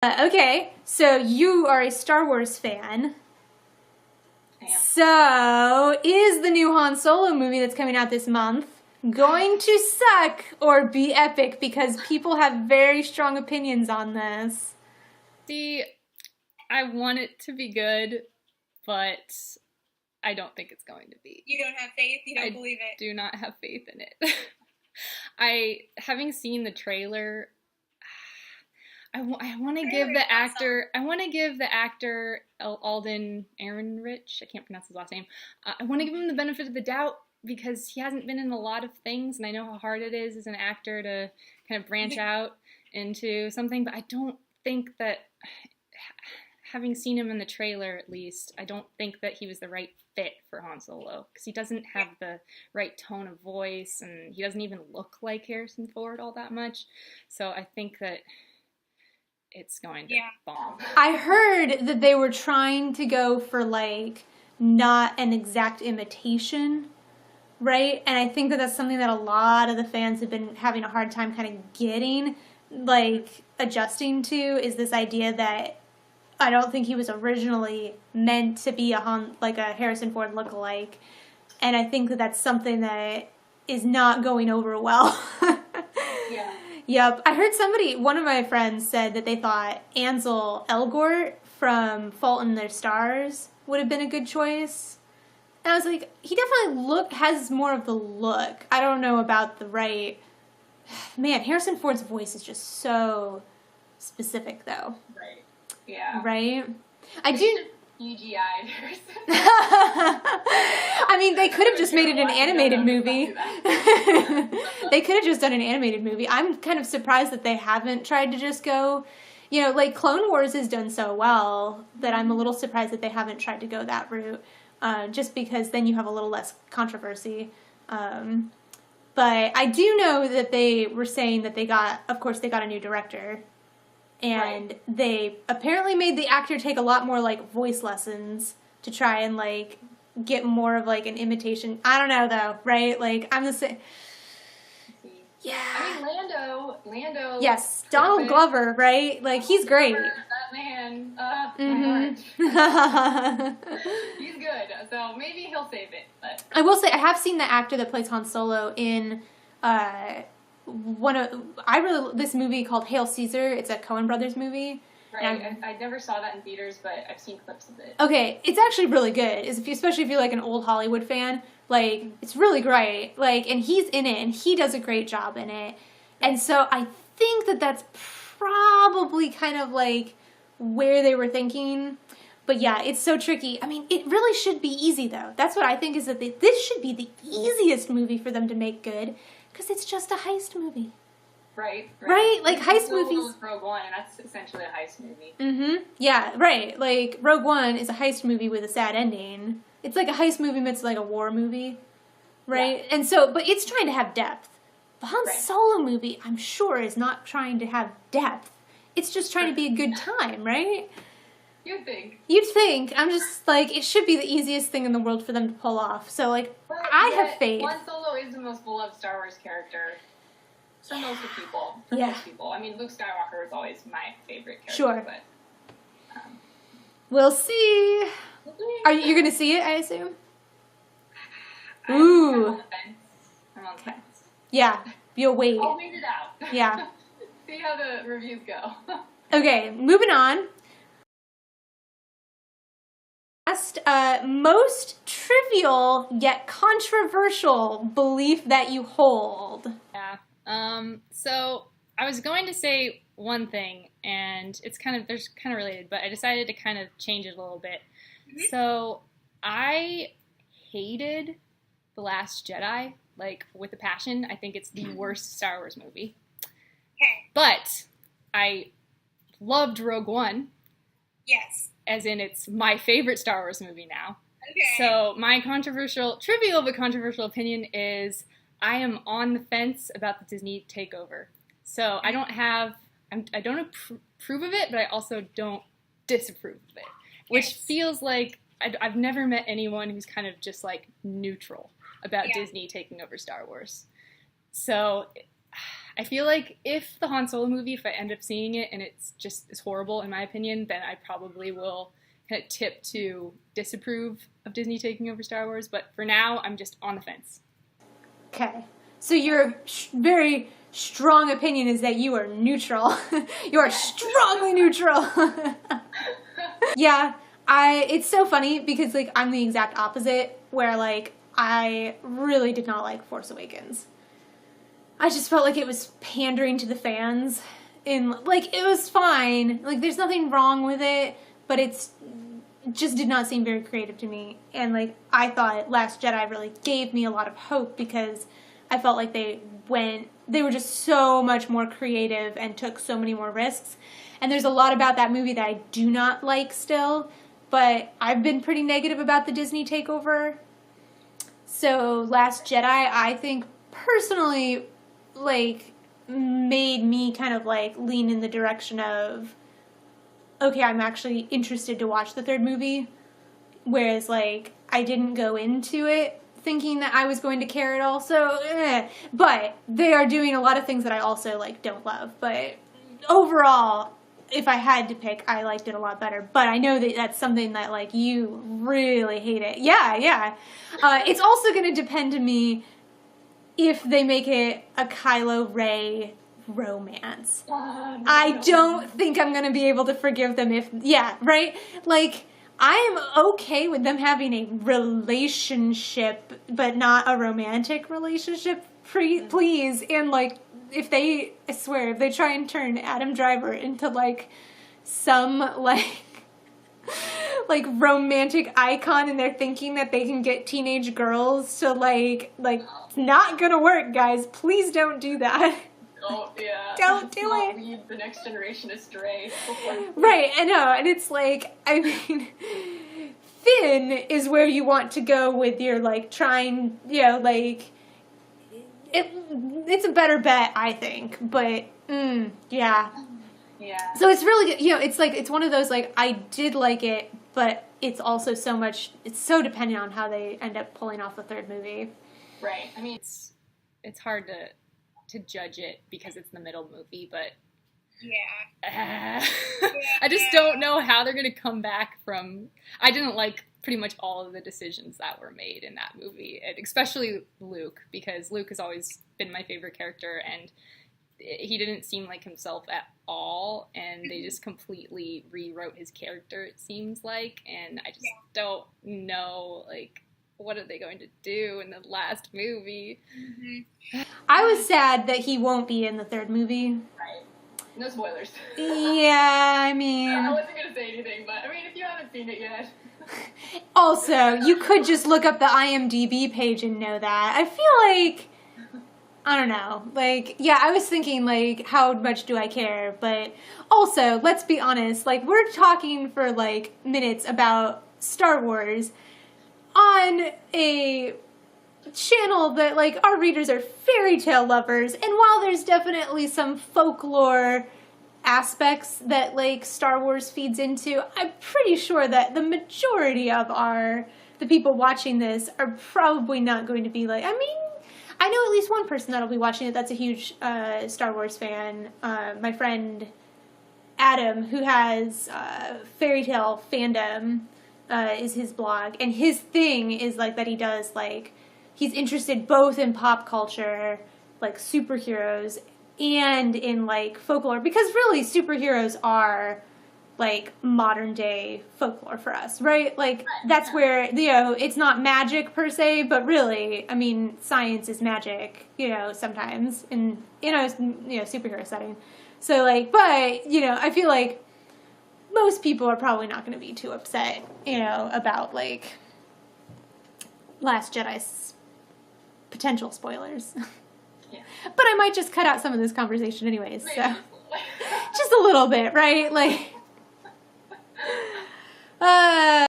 Okay, so you are a Star Wars fan. I am. So, is the new Han Solo movie that's coming out this month going to suck or be epic? Because people have very strong opinions on this. See, I want it to be good, but I don't think it's going to be. You don't have faith? You don't I believe it? do not have faith in it. Having seen the trailer, I want to give the actor, Alden Ehrenreich, I can't pronounce his last name. I want to give him the benefit of the doubt because he hasn't been in a lot of things, and I know how hard it is as an actor to kind of branch out into something, but I don't think that, having seen him in the trailer at least, I don't think that he was the right fit for Han Solo because he doesn't have the right tone of voice, and he doesn't even look like Harrison Ford all that much. So I think that it's going to bomb. I heard that they were trying to go for, like, not an exact imitation, right? And I think that that's something that a lot of the fans have been having a hard time kind of getting, like, adjusting to, is this idea that I don't think he was originally meant to be a Harrison Ford lookalike. And I think that that's something that is not going over well. Yeah. Yep. I heard one of my friends said that they thought Ansel Elgort from Fault in Their Stars would have been a good choice. And I was like, he definitely has more of the look. I don't know about the right... Man, Harrison Ford's voice is just so specific, though. Right. Yeah. Right? I do... CGI'd Harrison. I mean, they could have just made it an animated movie. They could have just done an animated movie. I'm kind of surprised that they haven't tried to just go, like Clone Wars has done so well that I'm a little surprised that they haven't tried to go that route, just because then you have a little less controversy. But I do know that they were saying that they got a new director. And they apparently made the actor take a lot more, like, voice lessons to try and, like, get more of, like, an imitation. I don't know, though, right? Like, I'm the same. Yeah. I mean, Lando. Yes, Donald Glover, right? Like, he's great. That man, my heart. He's good, so maybe he'll save it. But I will say, I have seen the actor that plays Han Solo in, this movie called Hail Caesar. It's a Coen Brothers movie. Right, I never saw that in theaters, but I've seen clips of it. Okay, it's actually really good. Especially if you're like an old Hollywood fan. Like, it's really great. Like, and he's in it, and he does a great job in it. And so I think that that's probably kind of like where they were thinking. But yeah, it's so tricky. I mean, it really should be easy, though. That's what I think, is that this should be the easiest movie for them to make good. Because it's just a heist movie. Right? Like, heist movies... Rogue One, and that's essentially a heist movie. Mm-hmm. Yeah, right. Like, Rogue One is a heist movie with a sad ending. It's like a heist movie meets like a war movie. Right? Yeah. And so, but it's trying to have depth. The Han Solo movie, I'm sure, is not trying to have depth. It's just trying to be a good time, right? You'd think. I'm just like, it should be the easiest thing in the world for them to pull off. So, like, I have faith. Han Solo is the most beloved Star Wars character for most people. Most people. I mean, Luke Skywalker was always my favorite character. Sure. But, we'll see. Are you going to see it, I assume? Ooh. I'm on the fence. Yeah. You'll wait. I'll wait it out. Yeah. See how the reviews go. Okay, moving on. Most trivial yet controversial belief that you hold. Yeah. So I was going to say one thing, and they're kind of related, but I decided to kind of change it a little bit. Mm-hmm. So I hated The Last Jedi, like, with a passion. I think it's the worst Star Wars movie. Okay. But I loved Rogue One. Yes. As in, it's my favorite Star Wars movie now. Okay. So my trivial but controversial opinion is I am on the fence about the Disney takeover. So I don't approve of it, but I also don't disapprove of it. Which feels like I've never met anyone who's kind of just like neutral about Disney taking over Star Wars. So I feel like if the Han Solo movie, if I end up seeing it and it's horrible in my opinion, then I probably will kind of tip to disapprove of Disney taking over Star Wars. But for now, I'm just on the fence. Okay. So your very strong opinion is that you are neutral. You are strongly neutral. Yeah, it's so funny because, like, I'm the exact opposite, where, like, I really did not like Force Awakens. I just felt like it was pandering to the fans. Like, it was fine. Like, there's nothing wrong with it, but it just did not seem very creative to me. And, like, I thought Last Jedi really gave me a lot of hope because I felt like they were just so much more creative and took so many more risks. And there's a lot about that movie that I do not like still, but I've been pretty negative about the Disney takeover. So Last Jedi, I think, personally, like, made me kind of, like, lean in the direction of, okay, I'm actually interested to watch the third movie. Whereas, like, I didn't go into it thinking that I was going to care at all. So, but they are doing a lot of things that I also, like, don't love. But overall, if I had to pick, I liked it a lot better. But I know that that's something that, like, you really hate it. Yeah. It's also going to depend to me if they make it a Kylo Rey romance. No. I don't think I'm going to be able to forgive them right? Like, I am okay with them having a relationship, but not a romantic relationship, please. And, like, I swear, if they try and turn Adam Driver into, like, some, like romantic icon and they're thinking that they can get teenage girls to, like, it's not gonna work, guys. Please don't do that. Oh, yeah. Don't do it. Lead the next generation astray. Right, I know. And it's like, I mean, Finn is where you want to go with your, like, trying, like, it's a better bet, I think. But, yeah. Yeah. So it's really good. It's like, it's one of those, like, I did like it, but it's also it's so dependent on how they end up pulling off the third movie. Right. I mean, it's hard to judge it because it's the middle movie, but I just don't know how they're going to come back from... I didn't like pretty much all of the decisions that were made in that movie, and especially Luke, because Luke has always been my favorite character, and he didn't seem like himself at all, and they just completely rewrote his character, it seems like, and I just don't know, like, what are they going to do in the last movie? Mm-hmm. I was sad that he won't be in the third movie. Right. No spoilers. Yeah, I mean... I wasn't going to say anything, but, I mean, if you haven't seen it yet... Also, you could just look up the IMDb page and know that. I feel like... I don't know. Like, yeah, I was thinking, like, how much do I care? But also, let's be honest. Like, we're talking for, like, minutes about Star Wars on a channel that, like, our readers are fairy tale lovers. And while there's definitely some folklore aspects that, like, Star Wars feeds into, I'm pretty sure that the majority of the people watching this are probably not going to be like, I mean, I know at least one person that'll be watching it that's a huge Star Wars fan. My friend Adam, who has fairy tale fandom, is his blog. And his thing is, like, that he does, like, he's interested both in pop culture, like, superheroes, and in, like, folklore. Because really, superheroes are, like, modern day folklore for us, right? Like, that's where, it's not magic per se, but really, I mean, science is magic, sometimes in, superhero setting. So, like, but, I feel like most people are probably not going to be too upset, about, like, Last Jedi's potential spoilers. Yeah. But I might just cut out some of this conversation anyways, so. Just a little bit, right? Like,